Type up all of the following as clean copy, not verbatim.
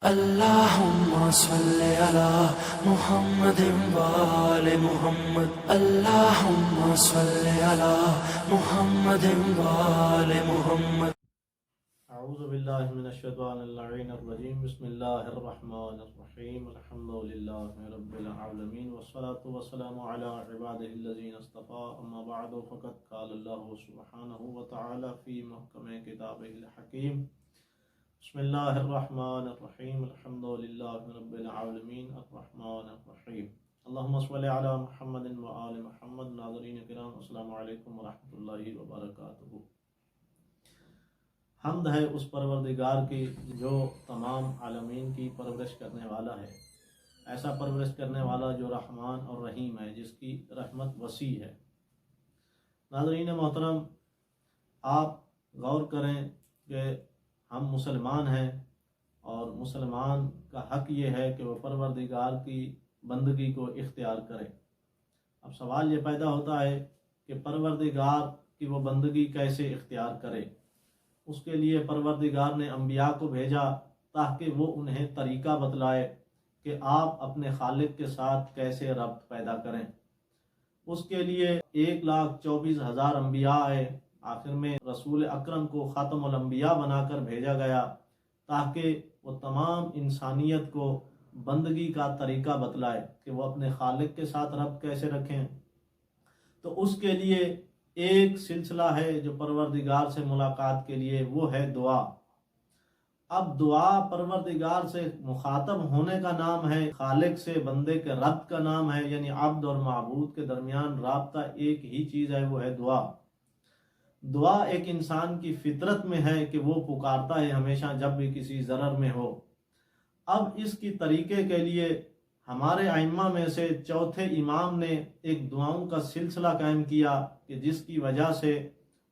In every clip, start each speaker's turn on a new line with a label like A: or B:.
A: اللهم صل على محمد وآل محمد اللهم صل على محمد وآل محمد
B: اعوذ باللہ من الشیطان اللعین الرجیم بسم اللہ الرحمن الرحیم الحمد للہ رب العالمین والصلاة والسلام علی عباده الذین اصطفى اما بعد فقد قال اللہ سبحانہ وتعالی فی محکم کتابہ الحکیم بسم اللہ الرحمن الرحیم الحمد للہ رب العالمین الرحمن الرحیم اللہم صلی علی محمد وآل محمد۔ ناظرین کرام السلام علیکم ورحمۃ اللہ وبرکاتہ۔ حمد ہے اس پروردگار کی جو تمام عالمین کی پرورش کرنے والا ہے، ایسا پرورش کرنے والا جو رحمان اور رحیم ہے، جس کی رحمت وسیع ہے۔ ناظرین محترم، آپ غور کریں کہ ہم مسلمان ہیں اور مسلمان کا حق یہ ہے کہ وہ پروردگار کی بندگی کو اختیار کرے۔ اب سوال یہ پیدا ہوتا ہے کہ پروردگار کی وہ بندگی کیسے اختیار کرے؟ اس کے لیے پروردگار نے انبیاء کو بھیجا تاکہ وہ انہیں طریقہ بتلائے کہ آپ اپنے خالق کے ساتھ کیسے ربط پیدا کریں۔ اس کے لیے 1,24,000 انبیاء آئے، آخر میں رسول اکرم کو خاتم الانبیاء بنا کر بھیجا گیا تاکہ وہ تمام انسانیت کو بندگی کا طریقہ بتلائے کہ وہ اپنے خالق کے ساتھ ربط کیسے رکھیں۔ تو اس کے لیے ایک سلسلہ ہے جو پروردگار سے ملاقات کے لیے، وہ ہے دعا۔ اب دعا پروردگار سے مخاطب ہونے کا نام ہے، خالق سے بندے کے ربط کا نام ہے، یعنی عبد اور معبود کے درمیان رابطہ ایک ہی چیز ہے، وہ ہے دعا۔ دعا ایک انسان کی فطرت میں ہے کہ وہ پکارتا ہے ہمیشہ جب بھی کسی ضرر میں ہو۔ اب اس کی طریقے کے لیے ہمارے ائمہ میں سے چوتھے امام نے ایک دعاؤں کا سلسلہ قائم کیا کہ جس کی وجہ سے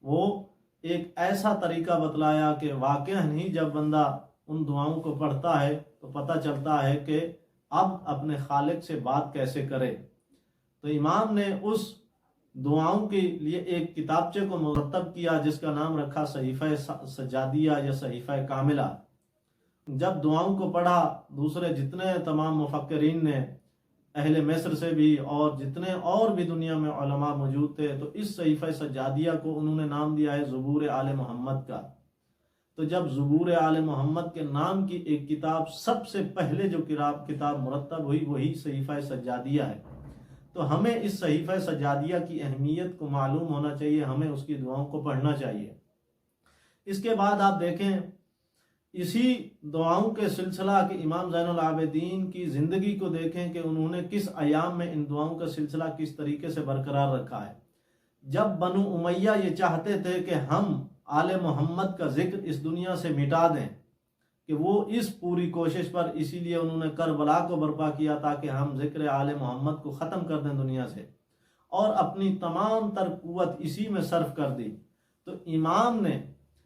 B: وہ ایک ایسا طریقہ بتلایا کہ واقعاً ہی جب بندہ ان دعاؤں کو پڑھتا ہے تو پتہ چلتا ہے کہ اب اپنے خالق سے بات کیسے کرے۔ تو امام نے اس دعاؤں کے لیے ایک کتابچے کو مرتب کیا جس کا نام رکھا صحیفہ سجادیہ یا صحیفہ کاملہ۔ جب دعاؤں کو پڑھا، دوسرے جتنے تمام مفکرین نے اہل مصر سے بھی اور جتنے اور بھی دنیا میں علماء موجود تھے، تو اس صحیفہ سجادیہ کو انہوں نے نام دیا ہے زبور آل محمد کا۔ تو جب زبور آل محمد کے نام کی ایک کتاب سب سے پہلے جو کتاب مرتب ہوئی وہی صحیفہ سجادیہ ہے، تو ہمیں اس صحیفہ سجادیہ کی اہمیت کو معلوم ہونا چاہیے، ہمیں اس کی دعاؤں کو پڑھنا چاہیے۔ اس کے بعد آپ دیکھیں اسی دعاؤں کے سلسلہ کہ امام زین العابدین کی زندگی کو دیکھیں کہ انہوں نے کس ایام میں ان دعاؤں کا سلسلہ کس طریقے سے برقرار رکھا ہے۔ جب بنو امیہ یہ چاہتے تھے کہ ہم آل محمد کا ذکر اس دنیا سے مٹا دیں، کہ وہ اس پوری کوشش پر، اسی لیے انہوں نے کربلا کو برپا کیا تاکہ ہم ذکر آل محمد کو ختم کر دیں دنیا سے، اور اپنی تمام تر قوت اسی میں صرف کر دی۔ تو امام نے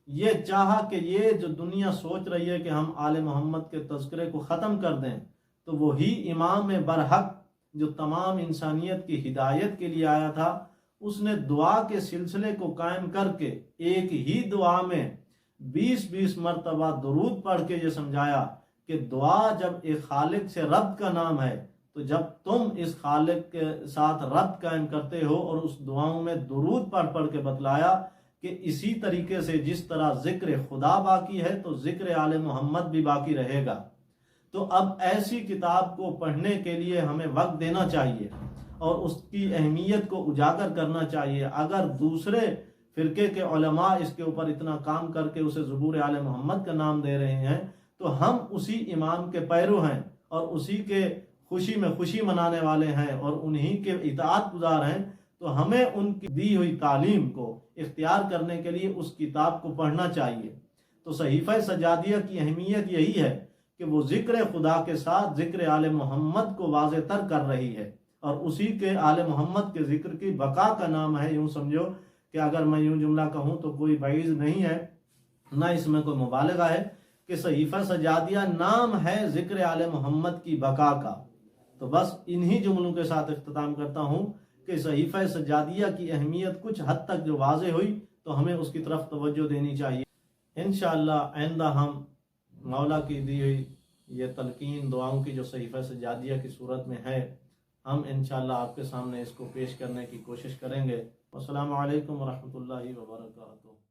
B: یہ چاہا کہ یہ جو دنیا سوچ رہی ہے کہ ہم آل محمد کے تذکرے کو ختم کر دیں، تو وہی امام برحق جو تمام انسانیت کی ہدایت کے لیے آیا تھا، اس نے دعا کے سلسلے کو قائم کر کے ایک ہی دعا میں 20 مرتبہ درود پڑھ کے یہ سمجھایا کہ دعا جب ایک خالق سے ربط کا نام ہے، تو جب تم اس خالق کے ساتھ ربط قائم کرتے ہو، اور اس دعاؤں میں درود پڑھ کے بتلایا کہ اسی طریقے سے جس طرح ذکر خدا باقی ہے تو ذکر آل محمد بھی باقی رہے گا۔ تو اب ایسی کتاب کو پڑھنے کے لیے ہمیں وقت دینا چاہیے اور اس کی اہمیت کو اجاگر کرنا چاہیے۔ اگر دوسرے فرقے کے علماء اس کے اوپر اتنا کام کر کے اسے زبور آل محمد کا نام دے رہے ہیں، تو ہم اسی امام کے پیرو ہیں اور اسی کے خوشی میں خوشی منانے والے ہیں اور انہی کے اطاعت گزار ہیں، تو ہمیں ان کی دی ہوئی تعلیم کو اختیار کرنے کے لیے اس کتاب کو پڑھنا چاہیے۔ تو صحیفہ سجادیہ کی اہمیت یہی ہے کہ وہ ذکر خدا کے ساتھ ذکر آل محمد کو واضح تر کر رہی ہے، اور اسی کے آل محمد کے ذکر کی بقا کا نام ہے۔ یوں سمجھو کہ اگر میں یوں جملہ کہوں تو کوئی بعیض نہیں ہے، نہ اس میں کوئی مبالغہ ہے، کہ صحیفہ سجادیہ نام ہے ذکر آل محمد کی بقا کا۔ تو بس انہی جملوں کے ساتھ اختتام کرتا ہوں کہ صحیفہ سجادیہ کی اہمیت کچھ حد تک جو واضح ہوئی، تو ہمیں اس کی طرف توجہ دینی چاہیے۔ انشاءاللہ آئندہ ہم مولا کی دی ہوئی یہ تلقین دعاؤں کی جو صحیفہ سجادیہ کی صورت میں ہے، ہم انشاءاللہ آپ کے سامنے اس کو پیش کرنے کی کوشش کریں گے۔ السلام علیکم ورحمۃ اللہ وبرکاتہ۔